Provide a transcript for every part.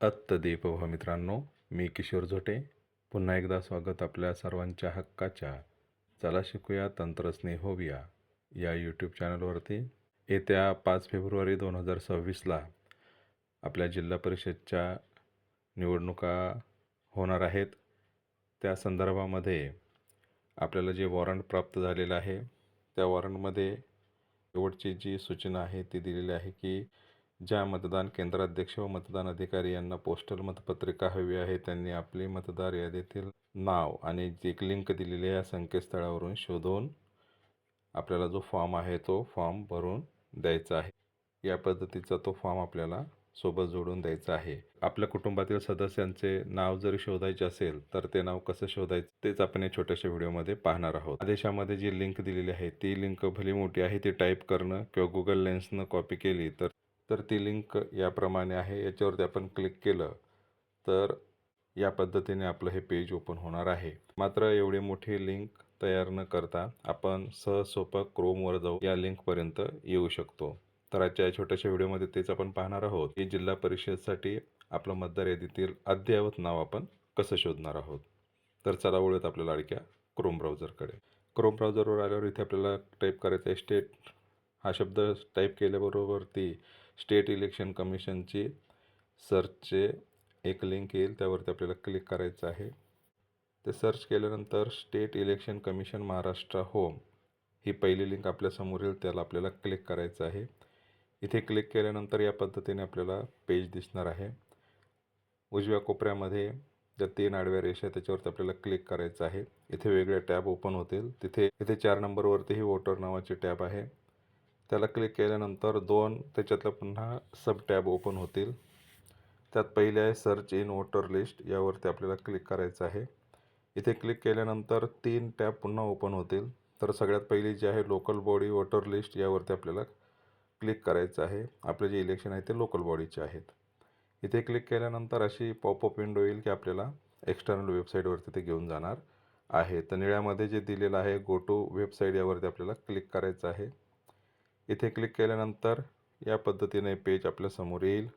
अत्तदीपो मित्रांनो, मी किशोर झोटे. पुन्हा एकदा स्वागत आपल्या सर्वांच्या हक्काच्या चला शिकूया तंत्रस्नेह होऊया या यूट्यूब चॅनलवरती. येत्या 5 फेब्रुवारी 2026ला आपल्या जिल्हा परिषदच्या निवडणुका होणार आहेत. त्या संदर्भामध्ये आपल्याला जे वॉरंट प्राप्त झालेलं आहे त्या वॉरंटमध्ये शेवटची जी सूचना आहे ती दिलेली आहे की ज्या मतदान केंद्राध्यक्ष व मतदान अधिकारी यांना पोस्टल मतपत्रिका हवी आहे त्यांनी आपली मतदार यादीतील नाव आणि जी लिंक दिलेली आहे या संकेतस्थळावरून शोधून आपल्याला जो फॉर्म आहे तो फॉर्म भरून द्यायचा आहे. या पद्धतीचा तो फॉर्म आपल्याला सोबत जोडून द्यायचा आहे. आपल्या कुटुंबातील सदस्यांचे नाव जरी शोधायचे असेल तर ते नाव कसं शोधायचं तेच आपण या छोट्याशा व्हिडिओमध्ये पाहणार आहोत. आदेशामध्ये जी लिंक दिलेली आहे ती लिंक भली मोठी आहे, ती टाईप करणं किंवा गुगल लेन्सनं कॉपी केली तर ती लिंक याप्रमाणे आहे. याच्यावरती आपण क्लिक केलं तर या पद्धतीने आपलं हे पेज ओपन होणार आहे. मात्र एवढी मोठी लिंक तयार न करता आपण सहज सोपं क्रोमवर जाऊ या लिंकपर्यंत येऊ शकतो. तर आजच्या या छोट्याशा व्हिडिओमध्ये तेच आपण पाहणार आहोत की जिल्हा परिषदसाठी आपलं मतदार यादीतील अद्ययावत नाव आपण कसं शोधणार आहोत. तर चला वळूयात आपल्या लाडक्या क्रोम ब्राउझरकडे. क्रोम ब्राउझरवर आल्यावर इथे आपल्याला टाईप करायचं आहे स्टेट. हा शब्द टाईप केल्याबरोबर ती स्टेट इलेक्शन कमिशनची सर्चचे एक लिंक येईल, त्यावरती आपल्याला क्लिक करायचं आहे. ते सर्च केल्यानंतर state election commission Maharashtra home ही पहिली लिंक आपल्यासमोर येईल, त्याला आपल्याला क्लिक करायचं आहे. इथे क्लिक केल्यानंतर या पद्धतीने आपल्याला पेज दिसणार आहे. उजव्या कोपऱ्यामध्ये ज्या 3 आडव्या रेषा त्याच्यावरती आपल्याला क्लिक करायचं आहे. इथे वेगळे टॅब ओपन होतील. इथे 4 नंबरवरतीही वोटर नावाचे टॅब आहे. त्याला क्लिक केल्यानंतर 2 त्याच्यातलं पुन्हा सब टॅब ओपन होतील. त्यात पहिले आहे सर्च इन वोटर लिस्ट, यावरती आपल्याला क्लिक करायचं आहे. इथे क्लिक केल्यानंतर 3 टॅब पुन्हा ओपन होतील. तर सगळ्यात पहिली जी आहे लोकल बॉडी वोटर लिस्ट, यावरती आपल्याला क्लिक करायचं आहे. आपले जे इलेक्शन आहे ते लोकल बॉडीचे आहेत. इथे क्लिक केल्यानंतर अशी पॉपअप विंडो येईल की आपल्याला एक्सटर्नल वेबसाईटवरती ते घेऊन जाणार आहे. तर निळ्यामध्ये जे दिलेलं आहे गो टू वेबसाईट, यावरती आपल्याला क्लिक करायचं आहे. इथे क्लिक केल्यानंतर या पद्धतीने पेज आपल्यासमोर येईल.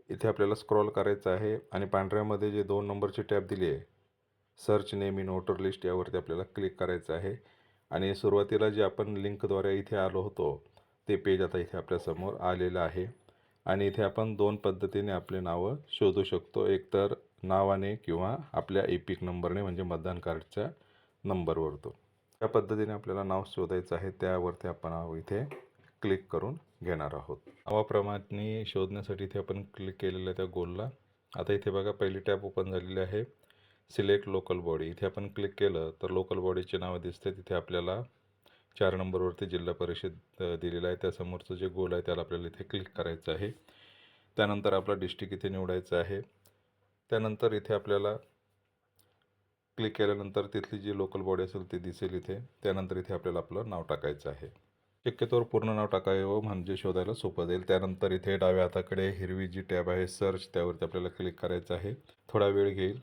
इथे आपल्याला स्क्रॉल करायचं आहे आणि पांढऱ्यामध्ये जे 2 नंबरची टॅब दिली आहे search name in voter list, यावरती आपल्याला क्लिक करायचं आहे. आणि सुरुवातीला जे आपण लिंकद्वारे इथे आलो होतो ते पेज आता इथे आपल्यासमोर आलेलं आहे. आणि इथे आपण 2 पद्धतीने आपले नावं शोधू शकतो. एक तर नावाने किंवा आपल्या एपिक नंबरने, म्हणजे मतदान कार्डच्या नंबरवरतो. त्या पद्धतीने आपल्याला नाव शोधायचं आहे. त्यावरती आपण नाव इथे क्लिक करून घेणार आहोत. नावाप्रमाणे शोधण्यासाठी इथे आपण क्लिक केलेलं आहे त्या गोलला. आता इथे बघा पहिली टॅब ओपन झालेली आहे सिलेक्ट लोकल बॉडी. इथे आपण क्लिक केलं तर लोकल बॉडीचे नावं दिसते. तिथे आपल्याला 4 नंबरवरती जिल्हा परिषद दिलेलं आहे. त्यासमोरचं जे गोल आहे त्याला आपल्याला इथे क्लिक करायचं आहे. त्यानंतर आपला डिस्ट्रिक्ट इथे निवडायचं आहे. त्यानंतर इथे आपल्याला क्लिक केल्यानंतर तिथली जी लोकल बॉडी असेल ती दिसेल इथे. त्यानंतर इथे आपल्याला आपलं नाव टाकायचं आहे. शक्यतोवर पूर्ण नाव टाकावं म्हणजे शोधायला सोपं जाईल. त्यानंतर इथे डाव्या हाताकडे हिरवी जी टॅब आहे सर्च, त्यावरती आपल्याला क्लिक करायचं आहे. थोडा वेळ घेईल.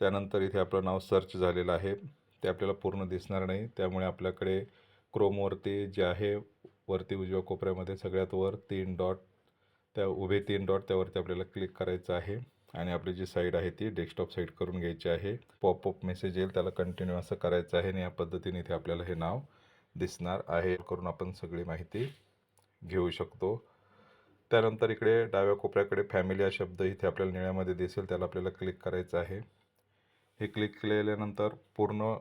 त्यानंतर इथे आपलं नाव सर्च झालेलं आहे. ते आपल्याला पूर्ण दिसणार नाही, त्यामुळे आपल्याकडे क्रोमवरती जे आहे वरती उजव्या कोपऱ्यामध्ये सगळ्यात वर 3 डॉट, त्या उभे 3 डॉट, त्यावरती आपल्याला क्लिक करायचं आहे. आणि आपली जी साईट आहे ती डेस्कटॉप साईट करून घ्यायची आहे. पॉपअप मेसेज येईल, त्याला कंटिन्यू असं करायचं आहे. आणि या पद्धतीने इथे आपल्याला हे नाव दिसणार आहे. करून आपण सगळी माहिती घेऊ शकतो. त्यानंतर इकडे डाव्या कोपऱ्याकडे फॅमिली हा शब्द इथे आपल्याला निळ्यामध्ये दिसेल, त्याला आपल्याला क्लिक करायचं आहे. हे क्लिक केल्यानंतर पूर्ण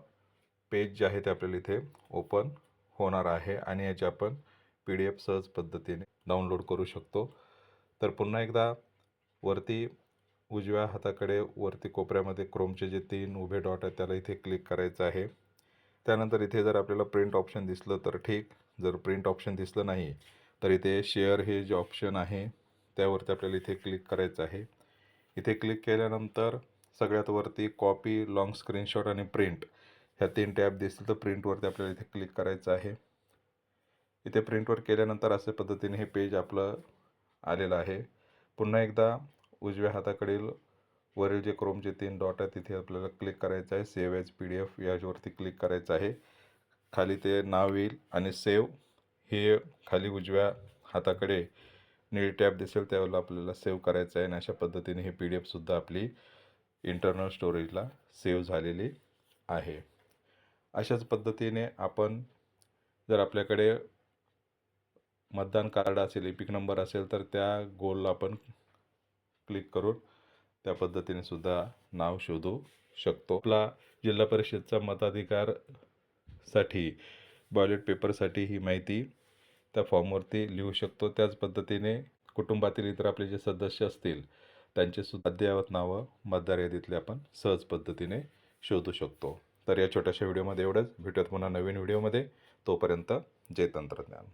पेज जे आहे ते आपल्याला इथे ओपन होणार आहे आणि याची आपण PDF सहज पद्धतीने डाउनलोड करू शकतो. तर पुन्हा एकदा वरती उजव्या हाताकडे वरती कोपऱ्यामध्ये क्रोमचे जे 3 उभे डॉट आहेत त्याला इथे क्लिक करायचं आहे. त्यानंतर इथे जर आपल्याला प्रिंट ऑप्शन दिसलं तर ठीक, जर प्रिंट ऑप्शन दिसलं नाही तर इथे शेअर हे जे ऑप्शन आहे त्यावरती आपल्याला इथे क्लिक करायचं आहे. इथे क्लिक केल्यानंतर सगळ्यात वरती कॉपी, लॉंग स्क्रीनशॉट आणि प्रिंट ह्या 3 टॅब दिसतील. तर प्रिंटवरती आपल्याला इथे क्लिक करायचं आहे. इथे प्रिंटवर केल्यानंतर अशा पद्धतीने हे पेज आपलं आलेलं आहे. पुन्हा एकदा उजव्या हाताकडील वरील जे क्रोमचे 3 डॉट आहेत तिथे आपल्याला क्लिक करायचं आहे. सेव्ह ॲज PDF यावरती क्लिक करायचं आहे. खाली ते नाव येईल आणि सेव्ह हे खाली उजव्या हाताकडे निळी टॅब दिसेल त्यावेळेला आपल्याला सेव्ह करायचं आहे आणि अशा पद्धतीने ही PDF-सुद्धा आपली इंटर्नल स्टोरेजला सेव्ह झालेली आहे. अशाच पद्धतीने आपण जर आपल्याकडे मतदान कार्ड असेल, एपिक नंबर असेल तर त्या गोलला आपण क्लिक करून त्या पद्धतीने सुद्धा नाव शोधू शकतो. आपला जिल्हा परिषदचा मताधिकारसाठी बॅलेट पेपरसाठी ही माहिती त्या फॉर्मवरती लिहू शकतो. त्याच पद्धतीने कुटुंबातील इतर आपले जे सदस्य असतील त्यांचे सुद्धा अद्ययावत नावं मतदार यादीतले आपण सहज पद्धतीने शोधू शकतो. तर या छोट्याशा व्हिडिओमध्ये एवढंच. भेटूयात पुन्हा नवीन व्हिडिओमध्ये. तोपर्यंत जय तंत्रज्ञान.